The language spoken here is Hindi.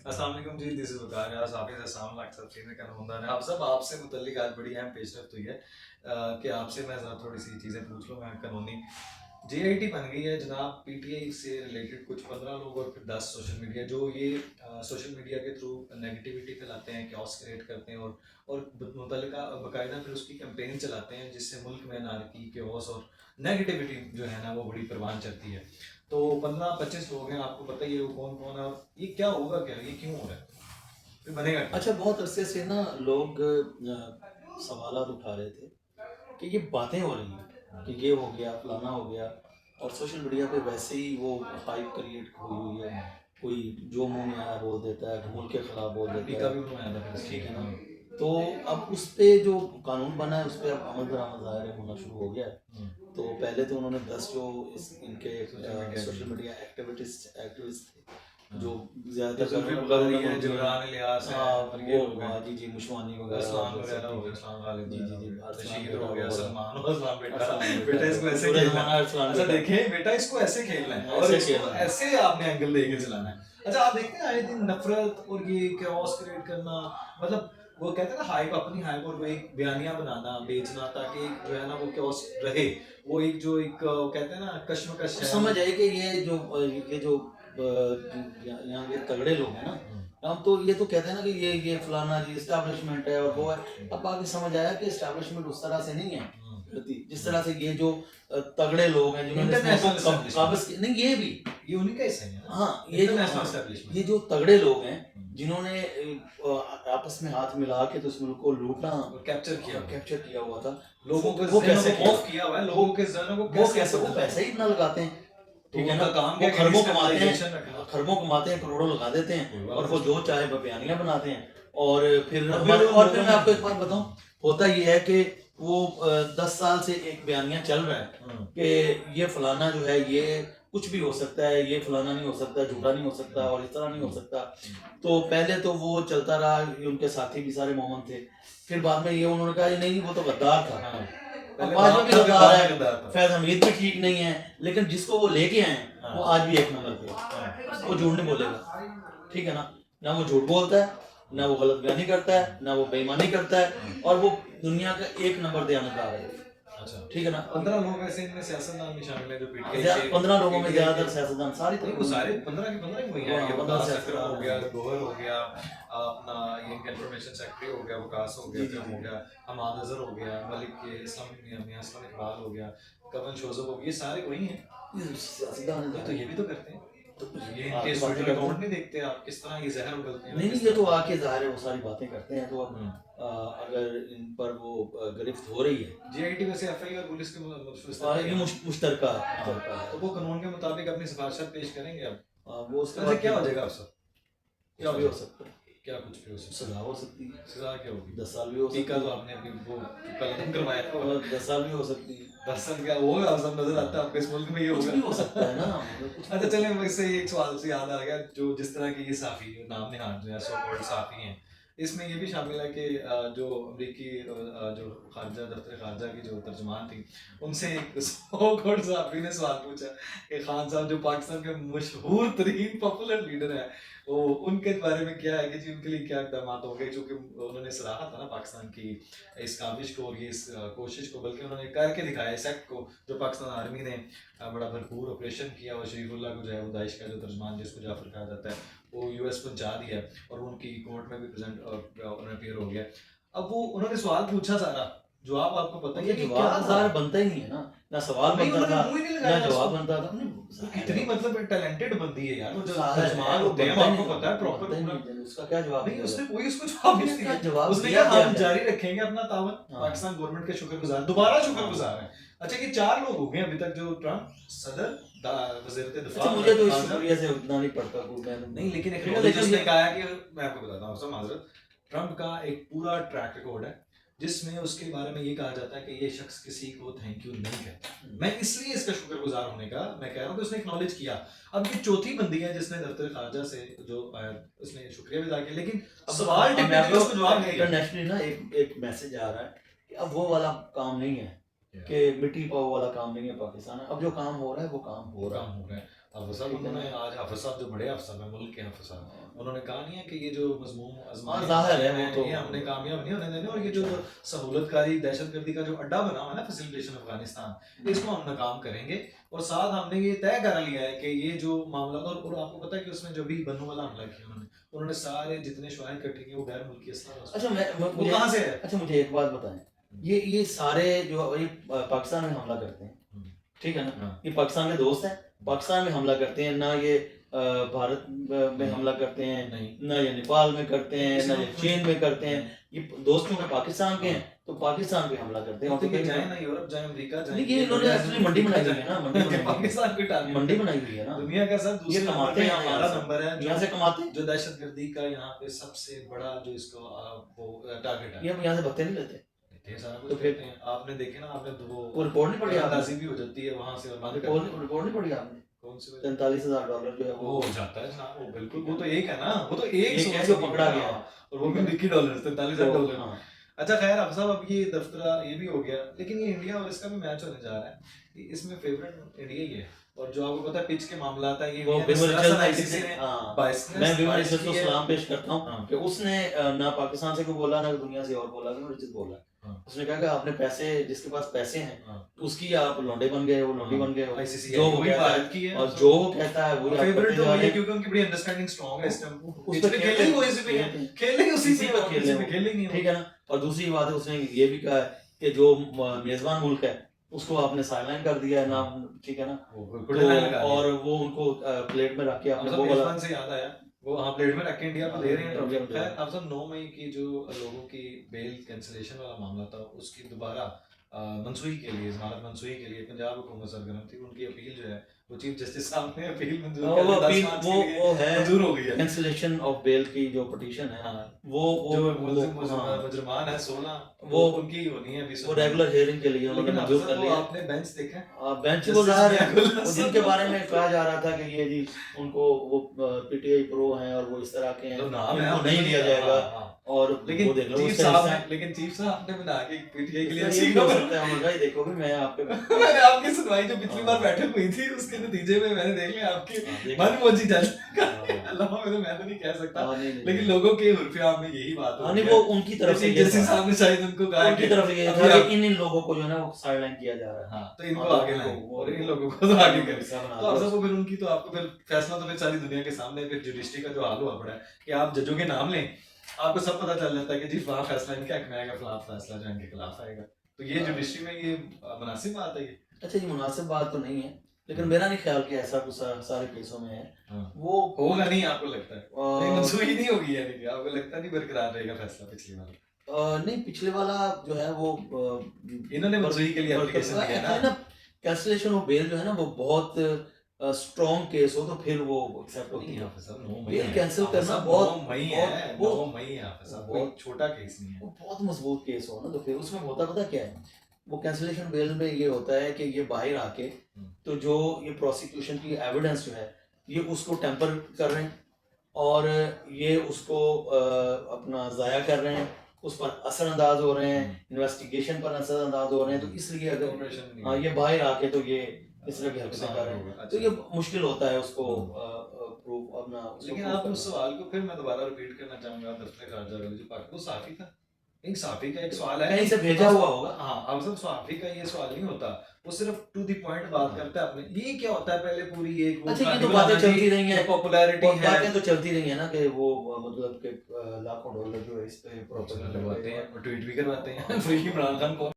अस्सलाम वालेकुम जी, दिस इज़ वकार यार साफ़ी से सामने अक्सर चीज़ें कानूनदान है। आप सब आपसे मुतल्लिक आज बड़ी अहम पेशरफ्त हुई है कि आपसे मैं ज़रा थोड़ी-सी चीज़ें पूछ लूँगा कानूनी। जेआईटी बन गई है जनाब, पीटीआई से रिलेटेड कुछ 15 लोग और फिर 10 सोशल मीडिया जो ये सोशल मीडिया के थ्रू नेगेटिविटी फैलाते हैं, chaos क्रिएट करते हैं और मुतल्लिका बाकायदा फिर उसकी कैंपेन चलाते हैं जिससे मुल्क में अनारकी, chaos और नेगेटिविटी जो है ना वो बड़ी परवान चढ़ती है। तो 15-25 लोग हैं, आपको पता ही है वो कौन-कौन है और ये क्या होगा क्या? ये क्यों हो रहा है? फिर बनेगा क्या? अच्छा, बहुत अरसे से ना लोग सवालात उठा रहे थे कि ये बातें हो रही हैं कि ये हो गया, फलाना हो गया, और सोशल मीडिया पे वैसे ही वो हाइप क्रिएट हुई हुई है। कोई जो मुंह में आया बोल देता है, मुल्क के खिलाफ बोल अभी देता का है। भी बनाया था फिर ठीक है ना। इसलिए। तो अब उस पे जो कानून बना है उस पे अब अमल दरामद ज़ाहिर होना शुरू हो गया है। तो पहले तो उन्होंने 10 जो इनके सोशल मीडिया एक्टिविस्ट थे, जो ज़्यादातर जुल्फी कानून बुखारी है, उन्होंने जबरान इलियास है, हाँ और ये वो लोग हैं। हाँ जी जी मुशवानी वगैरह अरसलान और वगैरह हो सब गए, ठीक अरसलान गालिब है। जी जी वगैरह हो जी गए, अरसलान रशीद बेटा हो गया, वो वाला सलमान अरसलान बेटा। अरसलान बेटा इसको ऐसे पूरे खेलना जमाना है। अरसलान अच्छा बेटा देखें बेटा, इसको ऐसे खेलना है और ऐसे इसको खेलना है। ऐसे आपने एंगल देके चलाना है। अच्छा आप देखते हैं आए दिन नफरत और ये chaos क्रिएट करना, मतलब वो कहते हैं ना हाइप, अपनी हाइप और वो एक बयानिया बनाना, बेचना ताकि एक जो है ना वो chaos रहे। वो एक जो एक कहते हैं ना कश्मकश अब है वो। समझ आए कि ये जो यहाँ के तगड़े लोग हैं ना, हम तो ये तो कहते हैं ना कि ये फलाना जी इस्टेब्लिशमेंट है और वो है। अब आगे समझ आया कि इस्टेब्लिशमेंट उस तरह से नहीं है होती, जिस तरह से ये जो तगड़े लोग हैं जिन्होंने इंटरनेशनल इसको काबज नहीं ये भी ये उन्हीं का हिस्सा है ना। हाँ ये जो इंटरनेशनल हाँ, एस्टेब्लिशमेंट ये जो तगड़े लोग हैं जिन्होंने आपस में हाथ मिला के तो इस मुल्क को लूटना और कैप्चर किया हुआ था। लोगों को वो जहनों कैसे को किया खौफ किया हुआ है, लोगों के जहनों को वो कैसे वो बदला पैसे ही इतना लगाते हैं। तो ठीक है ना। उनका काम वो क्या खरबों है, कमाते डिस्टेबलाइजेशन हैं, रखना। खरबों कमाते हैं, करोड़ों लगा देते हैं और वो जो चाहे बयानियां बनाते हैं। और फिर और हमारे फिर और फिर मैं आपको एक बात बताऊं, होता ये है कि वो 10 साल से एक बयानिया चल रहा है कि ये फलाना जो है ये कुछ भी हो सकता है, ये फलाना नहीं हो सकता, झूठा नहीं हो सकता और इस तरह नहीं हो सकता। तो पहले तो वो चलता रहा, ये उनके साथी भी सारे मोहम्मद थे। फिर बाद में ये उन्होंने कहा ये नहीं वो तो गद्दार था। अब आज में भी गद्दार है, फैज हमीद भी ठीक नहीं है, लेकिन जिसको वो लेके आए वो आज भी एक नंबर पे, वो झूठ नहीं बोलेगा। ठीक है ना। ना वो झूठ बोलता है, ना वो गलत बयानी करता है, ना वो बेईमानी करता है, और वो दुनिया का एक नंबर दयानतदार है। अच्छा ठीक है ना। 15 लोग ऐसे इनमें सियासतदान भी शामिल है जो पीटीआई के 15 लोगों में PTI ज्यादातर के सियासतदान सारी नहीं, वो सारे 15 के 15 ही वही हैं। ये 15 वकास अकरम सियासतदान हो गया, हैं। गौहर हो गया, अपना ये इंफॉर्मेशन सेक्रेटरी हो गया, वकास हो गया, अकरम हो गया, हमाद अजहर हो गया, मलिक के इस्लाम मियां इस्लाम इकबाल हो गया, कमल शोजब हो गया, ये सारे वही हैं। ये सियासतदान तो ये भी तो करते हैं। तो ये आगे इनके बातें ट्विटर करते अकाउंट हैं। नहीं देखते आप किस तरह ये जहर उगलते हैं? नहीं नहीं, ये तो आके जाहिर है वो सारी बातें करते हैं। तो अब अगर इन पर वो गिरफ्त हो रही है, जेआईटी वैसे एफआईआर और पुलिस के और ये मुश्तरका है, तो है। वो कानून के मुताबिक अपनी सिफारिशत पेश करेंगे अब। वो उसके वैसे बाद क्या हो जाएगा अफसर? क्या भी हो सकता है, क्या कुछ भी हो सकता सजा हो सकती है, है? सजा क्या होगी? 10 साल भी हो सकती टीका तो है, आपने अभी वो कलम करवाया था। और 10 साल भी हो सकती है, 10 साल क्या होगा? अब सब नजर आता है आपके इस मुल्क में ये कुछ होगा। भी हो सकता है ना, मतलब कुछ भी अच्छा हो चलें, इससे एक सवाल से याद आ गया, जो जिस तरह के ये साफी नाम निहार जो है सो कॉल्ड साफी हैं, इसमें ये भी शामिल है कि जो अमरीकी जो खारजा दफ्तर खारजा की जो तर्जुमान थी, उनसे एक सो कॉल्ड साफी ने सवाल पूछा कि खान साहब जो पाकिस्तान के मशहूर तरीन पॉपुलर लीडर है, वो उनके बारे में क्या है कि जी उनके लिए क्या इकदाम होंगे, चूँकि उन्होंने सराहा था ना पाकिस्तान की इस काविश को और ये इस कोशिश को, बल्कि उन्होंने करके दिखाया इस एक्ट को जो पाकिस्तान आर्मी ने बड़ा भरपूर ऑपरेशन किया और शरीफुल्लाह को जो है वो दाइश का जो तर्जमान जिसको जाफर कहा जाता है वो यूएस पहुंचा दिया और उनकी कोर्ट में भी प्रेजेंट उन्हें अपीयर हो गया। अब वो उन्होंने सवाल पूछा सारा, जवाब आपको पता ही है कि क्या था? जवाब बनता ही नहीं है ना, ना सवाल नहीं, बनता उन्होंने था मुंह ही नहीं ना लगाया जवाब उसको। बनता था। वो कितनी मतलब टैलेंटेड बंदी है यार, वो जो सारा तर्जमान वो होते हैं बनता ही आपको नहीं, पता है प्रॉपर बनता ही पूरा। नहीं, उसका क्या जवाब नहीं, दिया उसने जाए? कोई उसको जवाब नहीं उसका दिया। जवाब उसने दिया कहा हम क्या जारी रखेंगे अपना तावन, हाँ। पाकिस्तान गवर्नमेंट के शुक्रगुजार, दोबारा शुक्रगुजार है। अच्छा ये 4 लोग हो गए अभी तक, जो ट्रम्प सदर, वज़ीर दिफा। अच्छा, मुझे तो इस शुक्रिया से उतना नहीं पड़ता मैं नहीं, लेकिन एक लेकिन नॉलेज उसने ये कहा है कि मैं आपको बताता हूँ, माजरत, ट्रम्प का एक पूरा ट्रैक रिकॉर्ड है जिसमें उसके बारे में ये कहा जाता है कि ये शख्स किसी को थैंक यू नहीं कहता। मैं इसलिए इसका शुक्रगुजार होने का मैं कह रहा हूँ कि उसने एक्नॉलेज किया। अब ये चौथी बंदी है जिसने दफ्तर खारजा से जो उसने शुक्रिया भी अदा किया, लेकिन सवाल टिप्पणी उसको जवाब नहीं दिया। इंटरनेशनली ना एक मैसेज आ रहा है कि अब वो वाला काम नहीं है कि मिट्टी पाओ वाला काम नहीं है पाकिस्तान में। अब जो काम हो रहा है वो काम हो रहा है। हाफिज साहब उन्होंने आज हाफिज साहब जो बड़े हाफिज साहब हैं, मुल्क के हाफिज साहब, उन्होंने कहा नहीं है कि ये जो मजमूम आजमाइश ज़ाहिर है वो तो ये हमने कामयाब नहीं होने देने, और ये जो सहूलतकारी दहशतगर्दी का जो अड्डा बना हुआ है ना, फैसिलिटेशन अफगानिस्तान, इसको हम नाकाम करेंगे। और साथ हमने ये तय कर लिया है कि ये जो मामला, और आपको पता है कि उसमें जो भी बन्नू वाला हमला किया उन्होंने सारे जितने शवाहिद इकट्ठे किए वो गैर मुल्की असला, अच्छा वो कहाँ से है? अच्छा मुझे एक बात बताएं, ये सारे जो ये पाकिस्तान में हमला करते हैं, ठीक है ना, हाँ। ये पाकिस्तान के दोस्त हैं, पाकिस्तान में हमला करते हैं ना, ये भारत में हमला करते हैं नहीं, ना, ये नेपाल में करते हैं ना, ये चीन में करते हैं, ये दोस्त क्योंकि पाकिस्तान के हैं तो पाकिस्तान पे हमला करते हैं। और तो ये जाए ना यूरोप, जाए अमेरिका, जाए, ये इन्होंने एक्चुअली मंडी बनाई हुई है ना, मंडी बनाई हुई है, पाकिस्तान पे टारगेट मंडी बनाई हुई है ना, दुनिया का सर दूसरे ये नंबर कमाते पे हैं हमारा नंबर है, यहाँ से कमाते हैं, जो दहशतगर्दी का यहाँ पे सबसे बड़ा जो इसको वो टारगेट है। ये हम यहाँ से भत्ते नहीं लेते, ये सारा कुछ तो फिर कहते हैं, आपने देखे ना, आपने वो रिपोर्ट नहीं पढ़ी आपने, अंदाजी भी हो जाती है वहां से, और बंद कर रिपोर्ट नहीं पढ़ी आपने, कौन सी 43,000 डॉलर जो है वो वो हो जाता है जनाब, वो बिल्कुल, वो तो एक है ना, वो तो एक एक है जो पकड़ा गया है, और वो भी अमेरिकी डॉलर, 43,000 तो, डॉलर। हाँ। अच्छा खैर अब साहब, अब ये दफ्तरा ये भी हो गया, लेकिन ये इंडिया और इसका भी मैच होने जा रहा है, इसमें फेवरेट इंडिया ही है। और जो आपको पता है पिच के मामला आता है, ये वो आईसीसी ने मैं विमल रिचर्ड को सलाम पेश करता हूँ हाँ। कि उसने ना पाकिस्तान से कोई बोला ना दुनिया से और बोला, विमल रिचर्ड बोला, हाँ। उसने कहा कि आपने पैसे, जिसके पास पैसे हैं हाँ। उसकी आप लौंडे बन गए, वो लौंडी बन गए, आईसीसी जो वो भी भारत की है, और जो वो कहता है वो फेवरेट तो वही है, क्योंकि उनकी बड़ी अंडरस्टैंडिंग स्ट्रांग है इस टाइम, उस पे खेलेंगे वो इसी पे खेलेंगे, उसी पे खेलेंगे, ठीक है ना। और दूसरी बात है, उसने ये भी कहा है कि जो मेजबान मुल्क है उसको आपने साइडलाइन कर दिया है ना, ठीक है ना, तो और वो उनको प्लेट में रख के आपने वो वाला से याद आया, वो हाँ प्लेट में रख के इंडिया को दे रहे हैं ट्रॉफी। खैर अब सब 9 मई की जो लोगों की बेल कैंसिलेशन वाला मामला था, उसकी दोबारा मनसूखी के लिए, जमानत मनसूखी के लिए पंजाब हुकूमत सरगर्म थी, उनकी अपील जो है वो चीफ जस्टिस साहब ने अपील मंजूर कर दी, 10 मार्च के लिए वो है मंजूर हो गई है, कैंसिलेशन ऑफ बेल की जो पिटीशन है, वो जो मुजरमान है 16 वो उनकी होनी है, वो रेगुलर हियरिंग के लिए उन्होंने मंजूर कर लिया। आपने बेंच देखा है? बेंच वो ज़ाहिर है जिनके बारे में कहा जा रहा था कि ये जी उनको वो पीटीआई प्रो हैं और वो इस तरह के हैं, उनको नहीं लिया जाएगा, और लेकिन वो देख लो चीफ साहब ने बना के पीटीआई के लिए ये भी हो सकता है, भाई देखो भी मैं आपके मैंने आपकी सुनवाई जो पिछली बार बैठक हुई थी उसके नतीजे में मैंने देख लिया आपकी मनमोजी जज अल्लाह मैं तो नहीं कह सकता, लेकिन लोगों के उर्फिया में यही बात है, वो उनकी तरफ से जस्टिस साहब ने शायद उनको कहा उनकी तरफ से ये था कि इन लोगों को जो है ना वो साइडलाइन किया जा रहा है, हाँ, तो इनको आगे लाएं और इन लोगों को तो आगे करें, तो अब सब फिर उनकी तो आपको फिर फैसला तो फिर सारी दुनिया के सामने, फिर जुडिशरी का जो हाल हुआ पड़ा है कि आप जजों के नाम लें, आपको सब पता चल जाता है कि जी वहाँ फैसला इनके हक में आएगा, फलां फैसला जो इनके खिलाफ आएगा, तो ये जुडिशरी में ये मुनासिब बात है ये। अच्छा ये मुनासिब बात तो नहीं है, लेकिन मेरा नहीं ख्याल कि ऐसा कुछ सारे केसों में है, वो होगा नहीं, आपको लगता है मंसूखी नहीं होगी, यानी कि आपको लगता नहीं बरकरार रहेगा फैसला पिछली वाला? नहीं, पिछले वाला जो है वो इन्होंने मंसूखी के लिए एप्लीकेशन दिया ना, कैंसिलेशन ऑफ बेल जो है ना वो बहुत स्ट्रॉन्ग केस हो तो फिर वो एक्सेप्ट होती है, बेल कैंसिल करना बहुत बहुत छोटा केस नहीं है, वो बहुत मजबूत केस हो ना, तो फिर उसमें होता पता क्या है, वो कैंसिलेशन बेल में ये होता है कि ये बाहर आके तो जो ये प्रोसिक्यूशन की एविडेंस जो है ये उसको टेम्पर कर रहे हैं और ये उसको अपना ज़ाया कर रहे हैं, उस पर असरअंदाज हो रहे हैं, इन्वेस्टिगेशन पर असरअंदाज हो रहे हैं, तो इसलिए अगर ये बाहर आके तो ये इस तरह की हरकतें कर रहे हैं तो ये मुश्किल होता है उसको प्रूफ अपना। लेकिन आप उस सवाल को फिर मैं दोबारा रिपीट करना चाहूंगा, दफ्तर खारजा वाले जो पाक वो साफी था, एक साफी का एक सवाल है, कहीं से भेजा हुआ होगा, हाँ अब सब साफी का ये सवाल नहीं होता, वो सिर्फ टू द पॉइंट बात करता है अपने, ये क्या होता है पहले पूरी एक अच्छा ये तो बातें चलती रही हैं, पॉपुलैरिटी है, बातें तो चलती रही है ना कि वो मतलब कि लाखों डॉलर जो है इस पे लगवाते हैं, ट्वीट भी करवाते हैं फ्री इमरान खान को।